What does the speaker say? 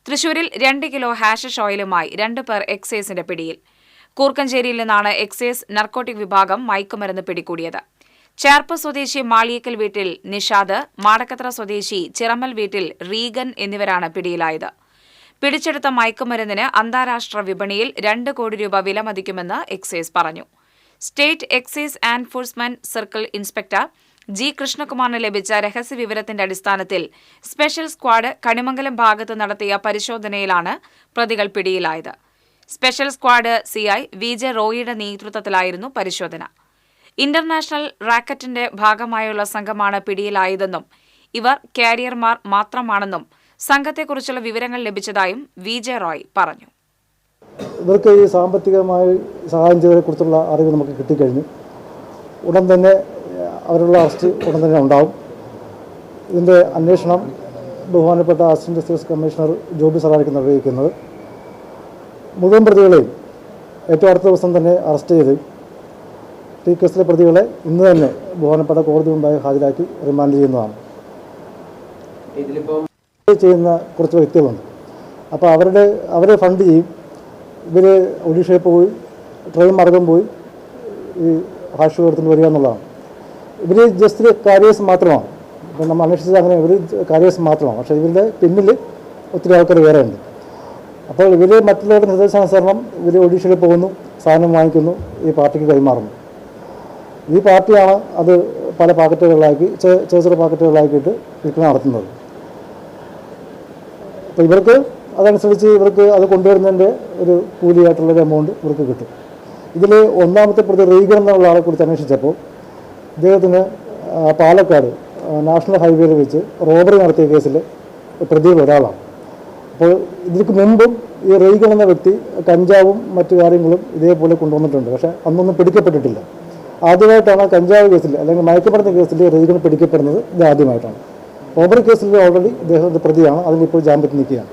തൃശൂരിൽ 2 kilo hashish ഓയിലുമായി 2 പേർ എക്സൈസിന്റെ പിടിയിൽ. കൂർക്കഞ്ചേരിയിൽ നിന്നാണ് എക്സൈസ് നർക്കോട്ടിക് വിഭാഗം മയക്കുമരുന്ന് പിടികൂടിയത്. ചേർപ്പ് സ്വദേശി മാളിയേക്കൽ വീട്ടിൽ നിഷാദ്, മാടക്കത്ര സ്വദേശി ചിറമൽ വീട്ടിൽ റീഗൻ എന്നിവരാണ് പിടിയിലായത്. പിടിച്ചെടുത്ത മയക്കുമരുന്നിന് അന്താരാഷ്ട്ര വിപണിയിൽ 2 കോടി രൂപ വിലമതിക്കുമെന്ന് എക്സൈസ് പറഞ്ഞു. State excise enforcement circle inspector G കൃഷ്ണകുമാറിന് ലഭിച്ച രഹസ്യവിവരത്തിന്റെ അടിസ്ഥാനത്തിൽ സ്പെഷ്യൽ സ്ക്വാഡ് കണിമംഗലം ഭാഗത്ത് നടത്തിയ പരിശോധനയിലാണ് പ്രതികൾ പിടിയിലായത്. Special squad CI V J റോയിയുടെ നേതൃത്വത്തിലായിരുന്നു പരിശോധന. ഇന്റർനാഷണൽ റാക്കറ്റിന്റെ ഭാഗമായുള്ള സംഘമാണ് പിടിയിലായതെന്നും ഇവർ കാരിയർമാർ മാത്രമാണെന്നും സംഘത്തെക്കുറിച്ചുള്ള വിവരങ്ങൾ ലഭിച്ചതായും വി ജെ റോയ് പറഞ്ഞു. ഇവർക്ക് ഈ സാമ്പത്തികമായി സഹായം ചെയ്തതിനെക്കുറിച്ചുള്ള അറിവ് നമുക്ക് കിട്ടിക്കഴിഞ്ഞു. ഉടൻ തന്നെ അവരുടെ അറസ്റ്റ് ഉടൻ തന്നെ ഉണ്ടാവും. ഇതിൻ്റെ അന്വേഷണം ബഹുമാനപ്പെട്ട അസിസ്റ്റന്റ് ജസ്റ്റിസ് കമ്മീഷണർ ജോബി സാറായിരിക്കും നിർവഹിക്കുന്നത്. മുഴുവൻ പ്രതികളെയും ഏറ്റവും അടുത്ത ദിവസം തന്നെ അറസ്റ്റ് ചെയ്ത് ഈ കേസിലെ പ്രതികളെ ഇന്ന് തന്നെ ബഹുമാനപ്പെട്ട കോടതി മുമ്പായി ഹാജരാക്കി റിമാൻഡ് ചെയ്യുന്നതാണ്. ചെയ്യുന്ന കുറച്ച് വ്യക്തികളുണ്ട്. അപ്പോൾ അവരെ ഫണ്ട് ചെയ്യും. ഇവർ ഒഡീഷയിൽ പോയി ട്രെയിൻ മാർഗം പോയി ഈ ഹാഷ് എടുത്തുകൊണ്ട് വരിക എന്നുള്ളതാണ്. ഇവർ ജസ്റ്റ് കാരിയേഴ്സ് മാത്രമാണ്. ഇപ്പം നമ്മൾ അന്വേഷിച്ചത് അങ്ങനെ ഇവർ കാരിയേഴ്സ് മാത്രമാണ്. പക്ഷേ ഇവരുടെ പിന്നിൽ ഒത്തിരി ആൾക്കാർ വേറെ ഉണ്ട്. അപ്പോൾ ഇവർ മറ്റുള്ളവരുടെ നിർദ്ദേശാനുസരണം ഇവർ ഒഡീഷയിൽ പോകുന്നു, സാധനം വാങ്ങിക്കുന്നു, ഈ പാർട്ടിക്ക് കൈമാറുന്നു. ഈ പാർട്ടിയാണ് അത് പല പാക്കറ്റുകളിലാക്കി ചെറിയ പാക്കറ്റുകളിലാക്കിയിട്ട് വിൽപ്പന നടത്തുന്നത്. അപ്പോൾ ഇവർക്ക് അതനുസരിച്ച് ഇവർക്ക് അത് കൊണ്ടുവരുന്നതിൻ്റെ ഒരു കൂലിയായിട്ടുള്ളൊരു എമൗണ്ട് ഇവർക്ക് കിട്ടും. ഇതിൽ ഒന്നാമത്തെ പ്രതി റീഗൻ എന്നുള്ള ആളെ കുറിച്ച് അന്വേഷിച്ചപ്പോൾ ഇദ്ദേഹത്തിന് പാലക്കാട് നാഷണൽ ഹൈവേയിൽ വെച്ച് റോബറി നടത്തിയ കേസിൽ പ്രതികൾ ഒരാളാണ്. അപ്പോൾ ഇതിற்கு മുമ്പും ഈ റീഗൻ എന്ന വ്യക്തി കഞ്ചാവും മറ്റു കാര്യങ്ങളും ഇതേപോലെ കൊണ്ടുവന്നിട്ടുണ്ട്. പക്ഷേ അന്നൊന്നും പിടിക്കപ്പെട്ടിട്ടില്ല. ആദ്യമായിട്ടാണ് കഞ്ചാവ് കേസിൽ അല്ലെങ്കിൽ മയക്കപ്പെടുന്ന കേസിൽ റീഗൻ പിടിക്കപ്പെടുന്നത്. ഇത് ആദ്യമായിട്ടാണ്. റോബറി കേസിൽ ഓൾറെഡി ഇദ്ദേഹത്തിൻ്റെ പ്രതിയാണ്. അതിലിപ്പോൾ ജാമ്യത്തിൽ നിൽക്കുകയാണ്.